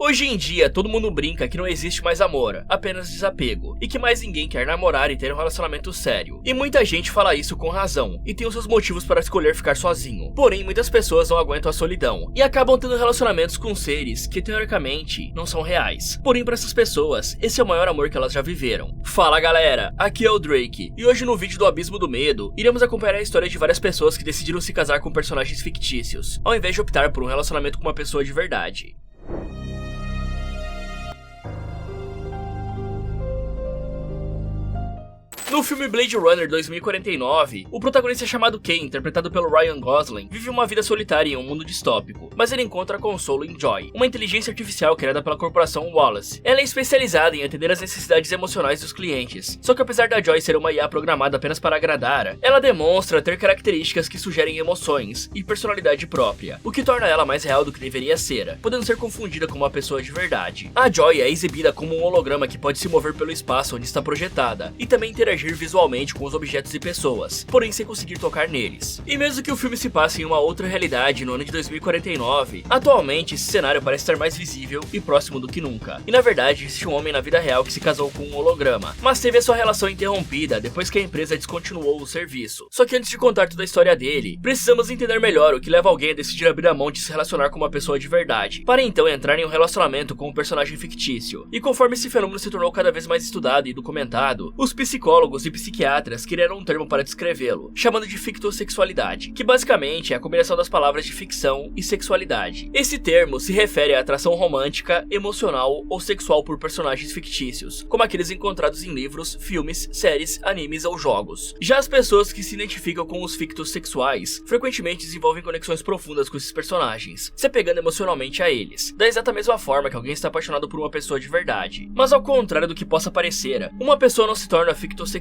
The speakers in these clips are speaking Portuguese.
Hoje em dia, todo mundo brinca que não existe mais amor, apenas desapego, e que mais ninguém quer namorar e ter um relacionamento sério. E muita gente fala isso com razão, e tem os seus motivos para escolher ficar sozinho. Porém, muitas pessoas não aguentam a solidão, e acabam tendo relacionamentos com seres que, teoricamente, não são reais. Porém, para essas pessoas, esse é o maior amor que elas já viveram. Fala galera, aqui é o Drake, e hoje no vídeo do Abismo do Medo, iremos acompanhar a história de várias pessoas que decidiram se casar com personagens fictícios, ao invés de optar por um relacionamento com uma pessoa de verdade. No filme Blade Runner 2049, o protagonista chamado Kane, interpretado pelo Ryan Gosling, vive uma vida solitária em um mundo distópico, mas ele encontra consolo em Joy, uma inteligência artificial criada pela corporação Wallace. Ela é especializada em atender às necessidades emocionais dos clientes, só que apesar da Joy ser uma IA programada apenas para agradar, ela demonstra ter características que sugerem emoções e personalidade própria, o que torna ela mais real do que deveria ser, podendo ser confundida com uma pessoa de verdade. A Joy é exibida como um holograma que pode se mover pelo espaço onde está projetada, e também interagir visualmente com os objetos e pessoas, porém sem conseguir tocar neles. E mesmo que o filme se passe em uma outra realidade no ano de 2049, atualmente esse cenário parece estar mais visível e próximo do que nunca. E na verdade existe um homem na vida real que se casou com um holograma, mas teve a sua relação interrompida depois que a empresa descontinuou o serviço. Só que antes de contar toda a história dele, precisamos entender melhor o que leva alguém a decidir abrir a mão de se relacionar com uma pessoa de verdade, para então entrar em um relacionamento com um personagem fictício. E conforme esse fenômeno se tornou cada vez mais estudado e documentado, os psicólogos e psiquiatras criaram um termo para descrevê-lo, chamando de fictossexualidade, que basicamente é a combinação das palavras de ficção e sexualidade. Esse termo se refere à atração romântica, emocional ou sexual por personagens fictícios, como aqueles encontrados em livros, filmes, séries, animes ou jogos. Já as pessoas que se identificam com os fictossexuais frequentemente desenvolvem conexões profundas com esses personagens, se apegando emocionalmente a eles, da exata mesma forma que alguém está apaixonado por uma pessoa de verdade. Mas ao contrário do que possa parecer, uma pessoa não se torna fictossexual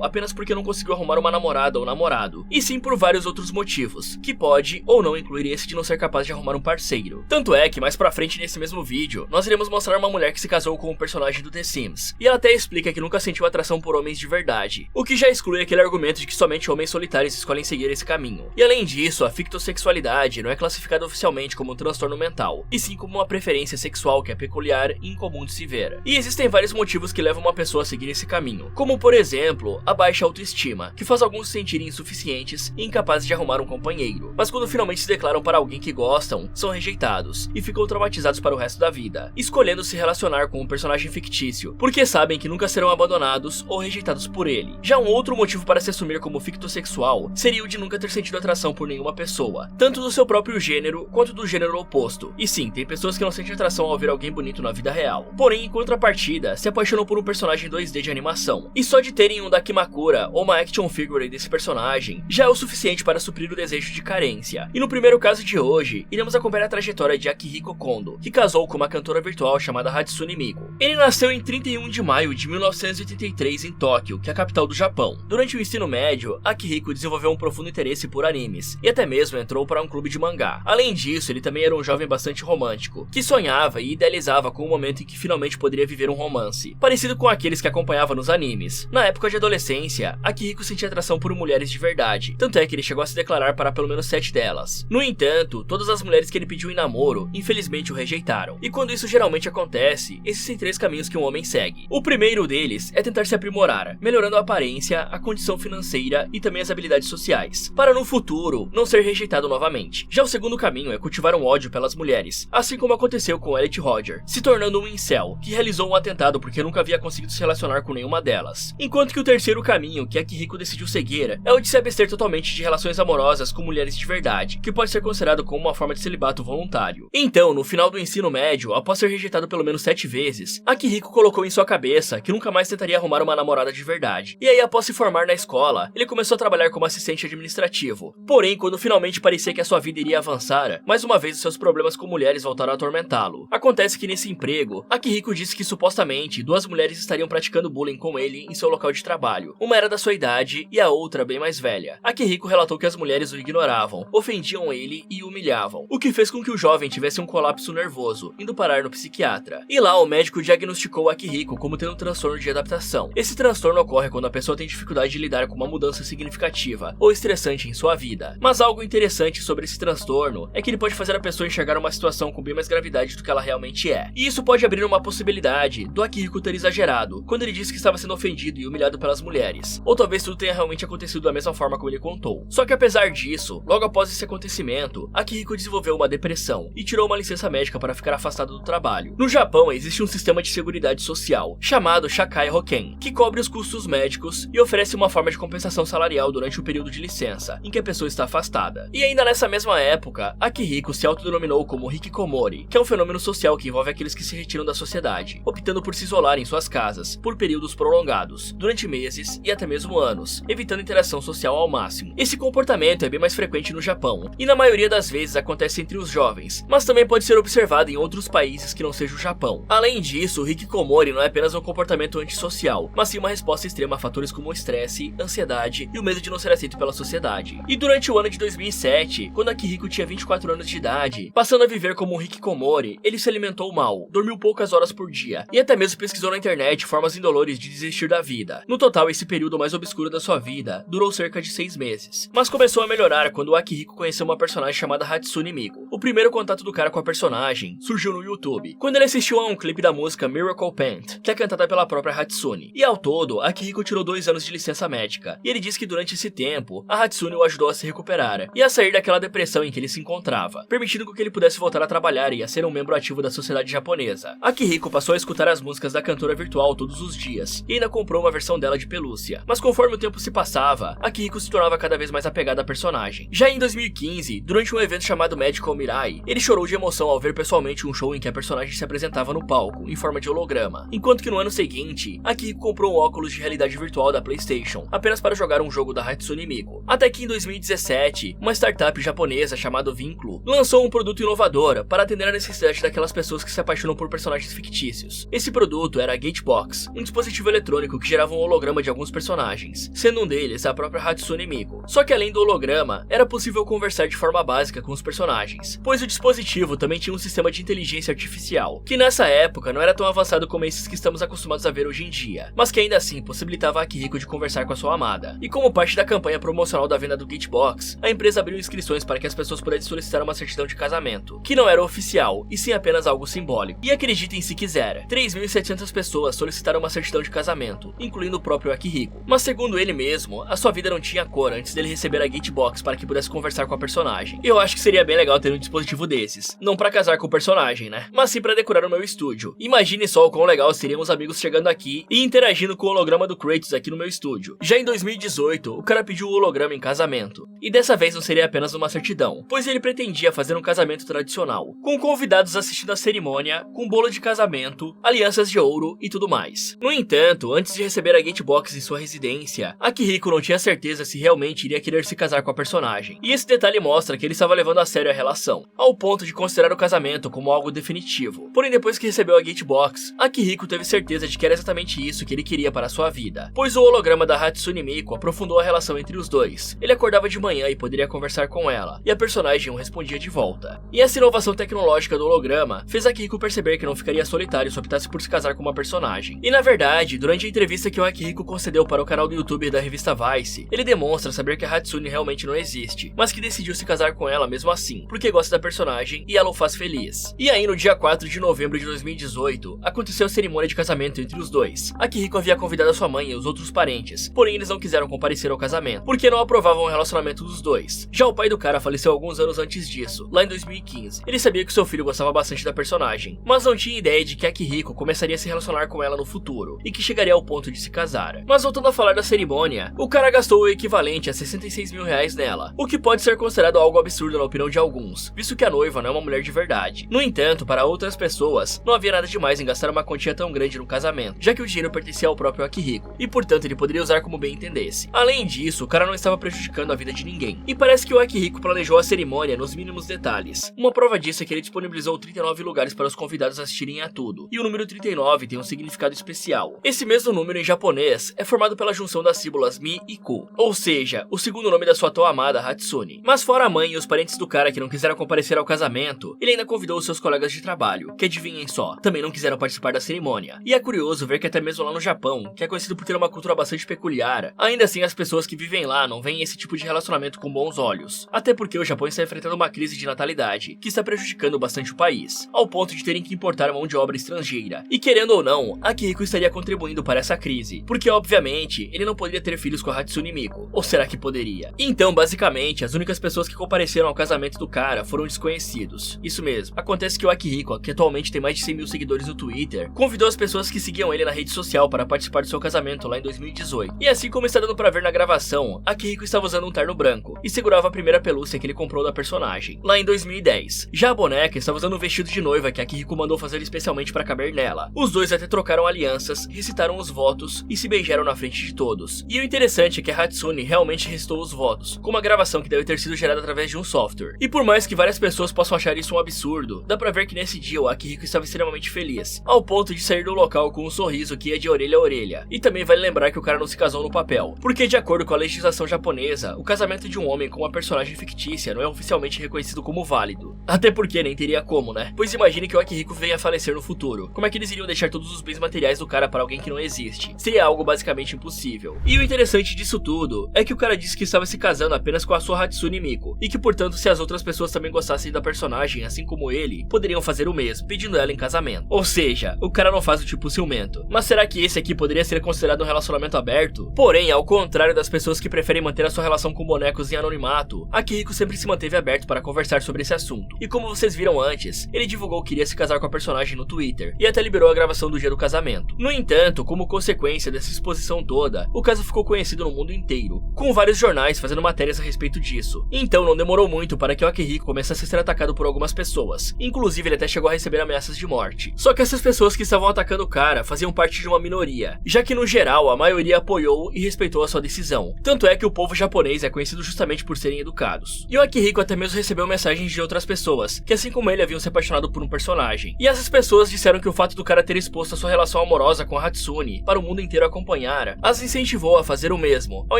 apenas porque não conseguiu arrumar uma namorada ou namorado, e sim por vários outros motivos, que pode ou não incluir esse de não ser capaz de arrumar um parceiro. Tanto é que mais pra frente nesse mesmo vídeo, nós iremos mostrar uma mulher que se casou com um personagem do The Sims, e ela até explica que nunca sentiu atração por homens de verdade, o que já exclui aquele argumento de que somente homens solitários escolhem seguir esse caminho. E além disso, a fictossexualidade não é classificada oficialmente como um transtorno mental, e sim como uma preferência sexual que é peculiar e incomum de se ver. E existem vários motivos que levam uma pessoa a seguir esse caminho, como por exemplo, a baixa autoestima, que faz alguns se sentirem insuficientes e incapazes de arrumar um companheiro, mas quando finalmente se declaram para alguém que gostam, são rejeitados e ficam traumatizados para o resto da vida, escolhendo se relacionar com um personagem fictício, porque sabem que nunca serão abandonados ou rejeitados por ele. Já um outro motivo para se assumir como fictossexual seria o de nunca ter sentido atração por nenhuma pessoa, tanto do seu próprio gênero quanto do gênero oposto. E sim, tem pessoas que não sentem atração ao ver alguém bonito na vida real, porém em contrapartida se apaixonam por um personagem 2D de animação, e só de terem um Dakimakura ou uma action figure desse personagem já é o suficiente para suprir o desejo de carência. E no primeiro caso de hoje, iremos acompanhar a trajetória de Akihiko Kondo, que casou com uma cantora virtual chamada Hatsune Miku. Ele nasceu em 31 de maio de 1983 em Tóquio, que é a capital do Japão. Durante o ensino médio, Akihiko desenvolveu um profundo interesse por animes, e até mesmo entrou para um clube de mangá. Além disso, ele também era um jovem bastante romântico, que sonhava e idealizava com o momento em que finalmente poderia viver um romance, parecido com aqueles que acompanhava nos animes. Na época de adolescência, Akihiko sentia atração por mulheres de verdade, tanto é que ele chegou a se declarar para pelo menos 7 delas. No entanto, todas as mulheres que ele pediu em namoro, infelizmente o rejeitaram. E quando isso geralmente acontece, existem 3 caminhos que um homem segue. O primeiro deles é tentar se aprimorar, melhorando a aparência, a condição financeira e também as habilidades sociais, para no futuro não ser rejeitado novamente. Já o segundo caminho é cultivar um ódio pelas mulheres, assim como aconteceu com Elliot Rodger, se tornando um incel, que realizou um atentado porque nunca havia conseguido se relacionar com nenhuma delas. Enquanto que o terceiro caminho que Akihiko decidiu seguir é o de se abster totalmente de relações amorosas com mulheres de verdade, que pode ser considerado como uma forma de celibato voluntário. Então, no final do ensino médio, após ser rejeitado pelo menos 7 vezes, Akihiko colocou em sua cabeça que nunca mais tentaria arrumar uma namorada de verdade. E aí, após se formar na escola, ele começou a trabalhar como assistente administrativo. Porém, quando finalmente parecia que a sua vida iria avançar, mais uma vez os seus problemas com mulheres voltaram a atormentá-lo. Acontece que nesse emprego, Akihiko disse que supostamente 2 mulheres estariam praticando bullying com ele em seu local de de trabalho. Uma era da sua idade e a outra bem mais velha. Akihiko relatou que as mulheres o ignoravam, ofendiam ele e o humilhavam, o que fez com que o jovem tivesse um colapso nervoso, indo parar no psiquiatra. E lá o médico diagnosticou Akihiko como tendo um transtorno de adaptação. Esse transtorno ocorre quando a pessoa tem dificuldade de lidar com uma mudança significativa ou estressante em sua vida. Mas algo interessante sobre esse transtorno é que ele pode fazer a pessoa enxergar uma situação com bem mais gravidade do que ela realmente é. E isso pode abrir uma possibilidade do Akihiko ter exagerado quando ele disse que estava sendo ofendido e humilhado pelas mulheres. Ou talvez tudo tenha realmente acontecido da mesma forma como ele contou. Só que apesar disso, logo após esse acontecimento, Akihiko desenvolveu uma depressão e tirou uma licença médica para ficar afastado do trabalho. No Japão existe um sistema de seguridade social chamado Shakai Hoken, que cobre os custos médicos e oferece uma forma de compensação salarial durante o período de licença em que a pessoa está afastada. E ainda nessa mesma época, Akihiko se autodenominou como hikikomori, que é um fenômeno social que envolve aqueles que se retiram da sociedade, optando por se isolar em suas casas por períodos prolongados, durante meses e até mesmo anos, evitando interação social ao máximo. Esse comportamento é bem mais frequente no Japão, e na maioria das vezes acontece entre os jovens, mas também pode ser observado em outros países que não seja o Japão. Além disso, o hikikomori não é apenas um comportamento antissocial, mas sim uma resposta extrema a fatores como o estresse, ansiedade e o medo de não ser aceito pela sociedade. E durante o ano de 2007, quando Akihiko tinha 24 anos de idade, passando a viver como um hikikomori, ele se alimentou mal, dormiu poucas horas por dia e até mesmo pesquisou na internet formas indolores de desistir da vida. No total, esse período mais obscuro da sua vida durou cerca de 6 meses, mas começou a melhorar quando o Akihiko conheceu uma personagem chamada Hatsune Miku. O primeiro contato do cara com a personagem surgiu no YouTube, quando ele assistiu a um clipe da música Miracle Paint, que é cantada pela própria Hatsune. E ao todo, Akihiko tirou 2 anos de licença médica, e ele disse que durante esse tempo, a Hatsune o ajudou a se recuperar e a sair daquela depressão em que ele se encontrava, permitindo que ele pudesse voltar a trabalhar e a ser um membro ativo da sociedade japonesa. Akihiko passou a escutar as músicas da cantora virtual todos os dias, e ainda comprou uma versão dela de pelúcia. Mas conforme o tempo se passava, Akihiko se tornava cada vez mais apegada à personagem. Já em 2015, durante um evento chamado Magical Mirai, ele chorou de emoção ao ver pessoalmente um show em que a personagem se apresentava no palco, em forma de holograma, enquanto que no ano seguinte, Akihiko comprou um óculos de realidade virtual da PlayStation, apenas para jogar um jogo da Hatsune Miku. Até que em 2017, uma startup japonesa chamada Vínculo lançou um produto inovador para atender a necessidade daquelas pessoas que se apaixonam por personagens fictícios. Esse produto era a Gatebox, um dispositivo eletrônico que gerava um holograma de alguns personagens, sendo um deles a própria Hatsune Miku. Só que além do holograma, era possível conversar de forma básica com os personagens, pois o dispositivo também tinha um sistema de inteligência artificial, que nessa época não era tão avançado como esses que estamos acostumados a ver hoje em dia, mas que ainda assim possibilitava a Akihiko de conversar com a sua amada. E como parte da campanha promocional da venda do Gatebox, a empresa abriu inscrições para que as pessoas pudessem solicitar uma certidão de casamento, que não era oficial, e sim apenas algo simbólico. E acreditem se quiser, 3.700 pessoas solicitaram uma certidão de casamento, incluindo o próprio Akihiko. Mas segundo ele mesmo, a sua vida não tinha cor antes dele receber a Gatebox para que pudesse conversar com a personagem. E eu acho que seria bem legal ter um dispositivo desses, não para casar com o personagem, né? Mas sim para decorar o meu estúdio. Imagine só o quão legal seriam os amigos chegando aqui e interagindo com o holograma do Kratos aqui no meu estúdio. Já em 2018, o cara pediu o holograma em casamento. E dessa vez não seria apenas uma certidão, pois ele pretendia fazer um casamento tradicional, com convidados assistindo a cerimônia, com bolo de casamento, alianças de ouro e tudo mais. No entanto, antes de receber a Gatebox em sua residência, Akihiko não tinha certeza se realmente iria querer se casar com a personagem. E esse detalhe mostra que ele estava levando a sério a relação, ao ponto de considerar o casamento como algo definitivo. Porém, depois que recebeu a Gatebox, Akihiko teve certeza de que era exatamente isso que ele queria para a sua vida, pois o holograma da Hatsune Miku aprofundou a relação entre os dois. Ele acordava de manhã e poderia conversar com ela, e a personagem o respondia de volta. E essa inovação tecnológica do holograma fez Akihiko perceber que não ficaria solitário se optasse por se casar com uma personagem. E na verdade, durante a entrevista que o Akihiko concedeu para o canal do YouTube da revista Vice, ele demonstra saber que a Hatsune realmente não existe, mas que decidiu se casar com ela mesmo assim, porque gosta da personagem e ela o faz feliz. E aí no dia 4 de novembro de 2018, aconteceu a cerimônia de casamento entre os dois. Akihiko havia convidado a sua mãe e os outros parentes, porém eles não quiseram comparecer ao casamento, porque não aprovavam o relacionamento dos dois. Já o pai do cara faleceu alguns anos antes disso, lá em 2015. Ele sabia que seu filho gostava bastante da personagem, mas não tinha ideia de que Akihiko começaria a se relacionar com ela no futuro, e que chegaria ao ponto de se casar. Mas voltando a falar da cerimônia, o cara gastou o equivalente a 66 mil reais nela, o que pode ser considerado algo absurdo na opinião de alguns, visto que a noiva não é uma mulher de verdade. No entanto, para outras pessoas, não havia nada demais em gastar uma quantia tão grande no casamento, já que o dinheiro pertencia ao próprio Akihiko, e portanto ele poderia usar como bem entendesse. Além disso, o cara não estava prejudicando a vida de ninguém, e parece que o Akihiko planejou a cerimônia nos mínimos detalhes. Uma prova disso é que ele disponibilizou 39 lugares para os convidados assistirem a tudo, e o número 39 tem um significado especial. Esse mesmo número em japonês japonês é formado pela junção das sílabas Mi e Ku, ou seja, o segundo nome da sua tão amada Hatsune. Mas fora a mãe e os parentes do cara que não quiseram comparecer ao casamento, ele ainda convidou os seus colegas de trabalho, que adivinhem só, também não quiseram participar da cerimônia. E é curioso ver que até mesmo lá no Japão, que é conhecido por ter uma cultura bastante peculiar, ainda assim as pessoas que vivem lá não veem esse tipo de relacionamento com bons olhos. Até porque o Japão está enfrentando uma crise de natalidade, que está prejudicando bastante o país, ao ponto de terem que importar mão de obra estrangeira. E querendo ou não, Akihiko estaria contribuindo para essa crise, porque obviamente ele não poderia ter filhos com a Hatsune Miku, ou será que poderia? Então basicamente as únicas pessoas que compareceram ao casamento do cara foram desconhecidos. Isso mesmo, acontece que o Akihiko, que atualmente tem mais de 100 mil seguidores no Twitter, convidou as pessoas que seguiam ele na rede social para participar do seu casamento lá em 2018. E assim como está dando pra ver na gravação, Akihiko estava usando um terno branco e segurava a primeira pelúcia que ele comprou da personagem, lá em 2010. Já a boneca estava usando um vestido de noiva que Akihiko mandou fazer especialmente para caber nela. Os dois até trocaram alianças, recitaram os votos e se beijaram na frente de todos. E o interessante é que a Hatsune realmente recitou os votos, com uma gravação que deve ter sido gerada através de um software. E por mais que várias pessoas possam achar isso um absurdo, dá pra ver que nesse dia o Akihiko estava extremamente feliz, ao ponto de sair do local com um sorriso que ia de orelha a orelha. E também vale lembrar que o cara não se casou no papel, porque de acordo com a legislação japonesa, o casamento de um homem com uma personagem fictícia não é oficialmente reconhecido como válido. Até porque nem teria como, né? Pois imagine que o Akihiko venha a falecer no futuro. Como é que eles iriam deixar todos os bens materiais do cara para alguém que não existe? Seria algo basicamente impossível. E o interessante disso tudo é que o cara disse que estava se casando apenas com a sua Hatsune Miku, e que portanto se as outras pessoas também gostassem da personagem, assim como ele, poderiam fazer o mesmo, pedindo ela em casamento. Ou seja, o cara não faz o tipo ciumento. Mas será que esse aqui poderia ser considerado um relacionamento aberto? Porém, ao contrário das pessoas que preferem manter a sua relação com bonecos em anonimato, Akihiko sempre se manteve aberto para conversar sobre esse assunto. E como vocês viram antes, ele divulgou que iria se casar com a personagem no Twitter, e até liberou a gravação do dia do casamento. No entanto, como consequência dessa exposição toda, o caso ficou conhecido no mundo inteiro, com vários jornais fazendo matérias a respeito disso. Então não demorou muito para que o Akihiko começasse a ser atacado por algumas pessoas, inclusive ele até chegou a receber ameaças de morte. Só que essas pessoas que estavam atacando o cara faziam parte de uma minoria, já que no geral a maioria apoiou e respeitou a sua decisão. Tanto é que o povo japonês é conhecido justamente por serem educados. E o Akihiko até mesmo recebeu mensagens de outras pessoas, que assim como ele haviam se apaixonado por um personagem. E essas pessoas disseram que o fato do cara ter exposto a sua relação amorosa com a Hatsune para o mundo inteiro acompanhar, as incentivou a fazer o mesmo, ao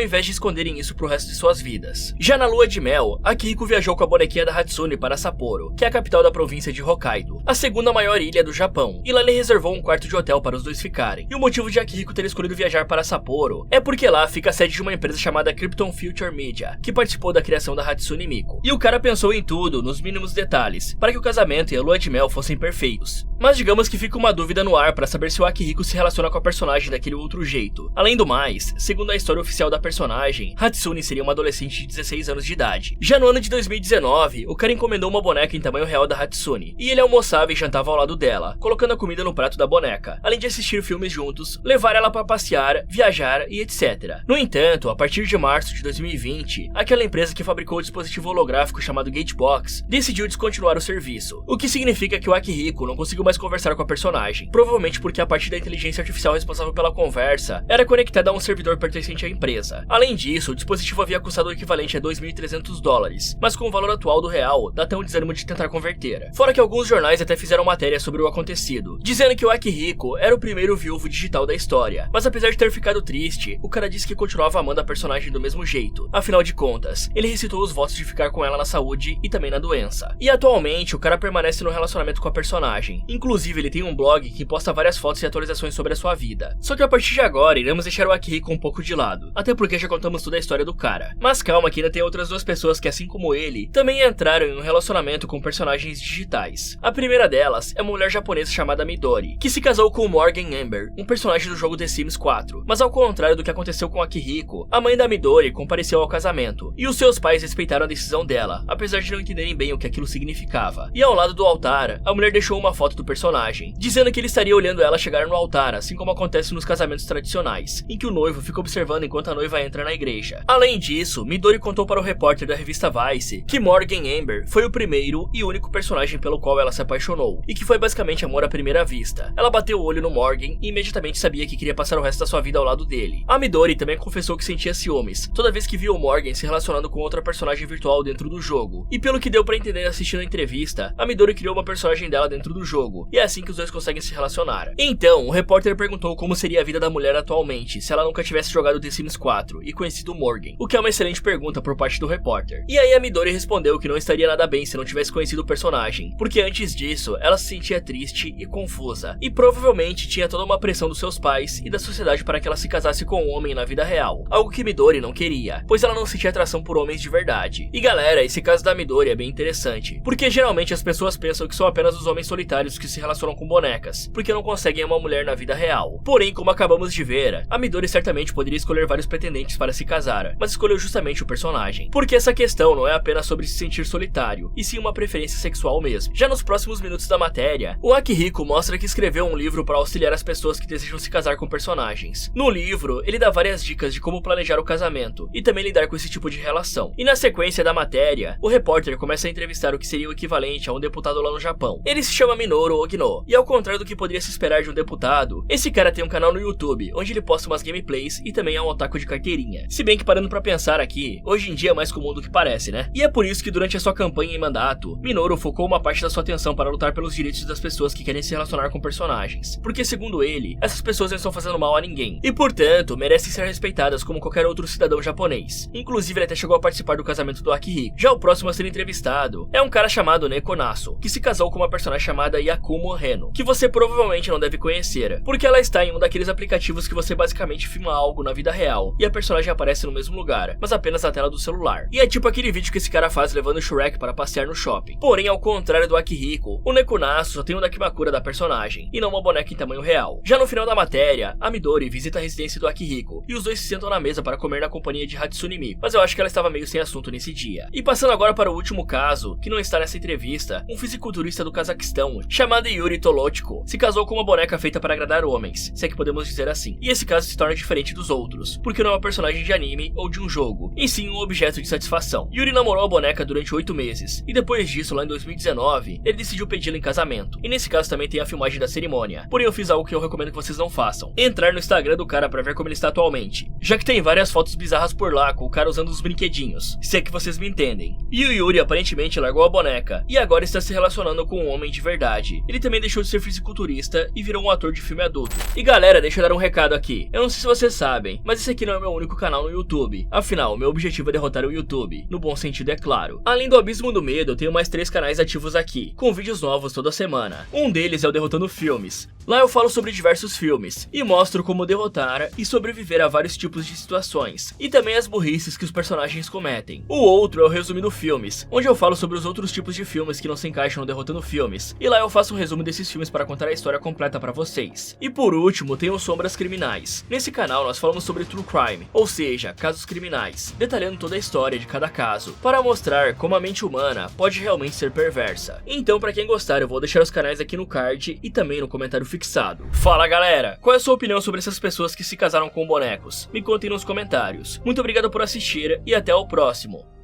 invés de esconderem isso pro resto de suas vidas. Já na lua de mel, Akihiko viajou com a bonequinha da Hatsune para Sapporo, que é a capital da província de Hokkaido, a segunda maior ilha do Japão, e lá ele reservou um quarto de hotel para os dois ficarem. E o motivo de Akihiko ter escolhido viajar para Sapporo é porque lá fica a sede de uma empresa chamada Krypton Future Media, que participou da criação da Hatsune Miku. E o cara pensou em tudo, nos mínimos detalhes, para que o casamento e a lua de mel fossem perfeitos. Mas digamos que fica uma dúvida no ar para saber se o Akihiko se relaciona com a personagem daquele outro jeito. Além do mais, segundo a história oficial da personagem, Hatsune seria uma adolescente de 16 anos de idade. Já no ano de 2019, o cara encomendou uma boneca em tamanho real da Hatsune, e ele almoçava e jantava ao lado dela, colocando a comida no prato da boneca, além de assistir filmes juntos, levar ela para passear, viajar e etc. No entanto, a partir de março de 2020, aquela empresa que fabricou o dispositivo holográfico chamado Gatebox decidiu descontinuar o serviço, o que significa que o Akihiko não conseguiu mais conversar com a personagem, provavelmente porque a parte da inteligência artificial responsável pela conversa era conectada a um servidor pertencente à empresa. Além disso, o dispositivo havia custado o equivalente a $2.300, mas com o valor atual do real, dá até um desânimo de tentar converter. Fora que alguns jornais até fizeram matéria sobre o acontecido, dizendo que o Akihiko era o primeiro viúvo digital da história, mas apesar de ter ficado triste, o cara disse que continuava amando a personagem do mesmo jeito. Afinal de contas, ele recitou os votos de ficar com ela na saúde e também na doença. E atualmente, o cara permanece no relacionamento com a personagem. Inclusive, ele tem um blog que posta várias fotos e atualizações sobre a sua vida. Só que a partir de agora, iremos deixar o Akihiko um pouco de lado, até porque já contamos toda a história do cara. Mas calma que ainda tem outras duas pessoas que, assim como ele, também entraram em um relacionamento com personagens digitais. A primeira delas é uma mulher japonesa chamada Midori, que se casou com Morgan Amber, um personagem do jogo The Sims 4. Mas ao contrário do que aconteceu com Akihiko, a mãe da Midori compareceu ao casamento, e os seus pais respeitaram a decisão dela, apesar de não entenderem bem o que aquilo significava. E ao lado do altar, a mulher deixou uma foto do personagem, dizendo que ele estaria olhando ela chegar no altar, assim como acontece nos casamentos tradicionais, em que o noivo fica observando enquanto a noiva entra na igreja. Além disso, Midori contou para o repórter da revista Vice que Morgan Amber foi o primeiro e único personagem pelo qual ela se apaixonou, e que foi basicamente amor à primeira vista. Ela bateu o olho no Morgan e imediatamente sabia que queria passar o resto da sua vida ao lado dele. A Midori também confessou que sentia ciúmes toda vez que viu o Morgan se relacionando com outra personagem virtual dentro do jogo, e pelo que deu pra entender assistindo a entrevista, a Midori criou uma personagem dela dentro do jogo, e é assim que os dois conseguem se relacionar. Então, o repórter perguntou como seria a vida da mulher atualmente se ela nunca tivesse jogado The Sims 4 e conhecido Morgan? O que é uma excelente pergunta por parte do repórter. E aí a Midori respondeu que não estaria nada bem se não tivesse conhecido o personagem, porque antes disso ela se sentia triste e confusa, e provavelmente tinha toda uma pressão dos seus pais e da sociedade para que ela se casasse com um homem na vida real, algo que Midori não queria, pois ela não sentia atração por homens de verdade. E galera, esse caso da Midori é bem interessante, porque geralmente as pessoas pensam que são apenas os homens solitários que se relacionam com bonecas, porque não conseguem uma mulher na vida real. Porém, como acabamos de ver, a Midori certamente poderia escolher vários pretendentes para se casar, mas escolheu justamente o personagem, porque essa questão não é apenas sobre se sentir solitário, e sim uma preferência sexual mesmo. Já nos próximos minutos da matéria, o Akihiko mostra que escreveu um livro para auxiliar as pessoas que desejam se casar com personagens. No livro, ele dá várias dicas de como planejar o casamento, e também lidar com esse tipo de relação. E na sequência da matéria, o repórter começa a entrevistar o que seria o equivalente a um deputado lá no Japão. Ele se chama Minoru Ogino, e ao contrário do que poderia se esperar de um deputado, esse cara tem um canal no YouTube, onde ele posta umas gameplays e também é um otaku de carteirinha. Se bem que parando pra pensar aqui, hoje em dia é mais comum do que parece, né? E é por isso que durante a sua campanha em mandato, Minoru focou uma parte da sua atenção para lutar pelos direitos das pessoas que querem se relacionar com personagens, porque segundo ele, essas pessoas não estão fazendo mal a ninguém, e portanto, merecem ser respeitadas como qualquer outro cidadão japonês. Inclusive ele até chegou a participar do casamento do Akihiko. Já o próximo a ser entrevistado é um cara chamado Neko Nasu, que se casou com uma personagem chamada Yakumo Reno, que você provavelmente não deve conhecer, porque ela está em um daqueles aplicativos que você basicamente filma algo na vida real, e a personagem aparece no mesmo lugar, mas apenas na tela do celular. E é tipo aquele vídeo que esse cara faz levando o Shrek para passear no shopping. Porém, ao contrário do Akihiko, o Neko Nasu só tem um Dakimakura da personagem, e não uma boneca em tamanho real. Já no final da matéria, a Midori visita a residência do Akihiko, e os dois se sentam na mesa para comer na companhia de Hatsune Miku, mas eu acho que ela estava meio sem assunto nesse dia. E passando agora para o último caso, que não está nessa entrevista, um fisiculturista do Cazaquistão, chamado Yuri Tolochko, se casou com uma boneca feita para agradar homens, se é que podemos dizer assim. E esse caso se torna diferente dos outros, porque não é um personagem de anime ou de um jogo, e sim um objeto de satisfação. Yuri namorou a boneca durante 8 meses, e depois disso, lá em 2019, ele decidiu pedi-la em casamento. E nesse caso também tem a filmagem da cerimônia. Porém eu fiz algo que eu recomendo que vocês não façam: entrar no Instagram do cara para ver como ele está atualmente, já que tem várias fotos bizarras por lá com o cara usando os brinquedinhos, se é que vocês me entendem. E o Yuri aparentemente largou a boneca, e agora está se relacionando com um homem de verdade. Ele também deixou de ser fisiculturista e virou um ator de filme adulto. E galera, deixa eu dar um recado aqui. Eu não sei se vocês sabem, mas esse aqui não é meu único canal no YouTube. Afinal, meu objetivo é derrotar o YouTube, no bom sentido é claro. Além do Abismo do Medo, eu tenho mais 3 canais ativos aqui, com vídeos novos toda semana. Um deles é o Derrotando Filmes. Lá eu falo sobre diversos filmes, e mostro como derrotar e sobreviver a vários tipos de situações, e também as burrices que os personagens cometem. O outro é o Resumindo Filmes, onde eu falo sobre os outros tipos de filmes que não se encaixam no Derrotando Filmes, e lá eu faço um resumo desses filmes para contar a história completa para vocês. E por último, tem o Sombras Criminais. Nesse canal nós falamos sobre True Crime, ou seja, casos criminais, detalhando toda a história de cada caso, para mostrar como a mente humana pode realmente ser perversa. Então para quem gostar, eu vou deixar os canais aqui no card e também no comentário fixado. Fala galera, qual é a sua opinião sobre essas pessoas que se casaram com bonecos? Me contem nos comentários. Muito obrigado por assistir e até o próximo.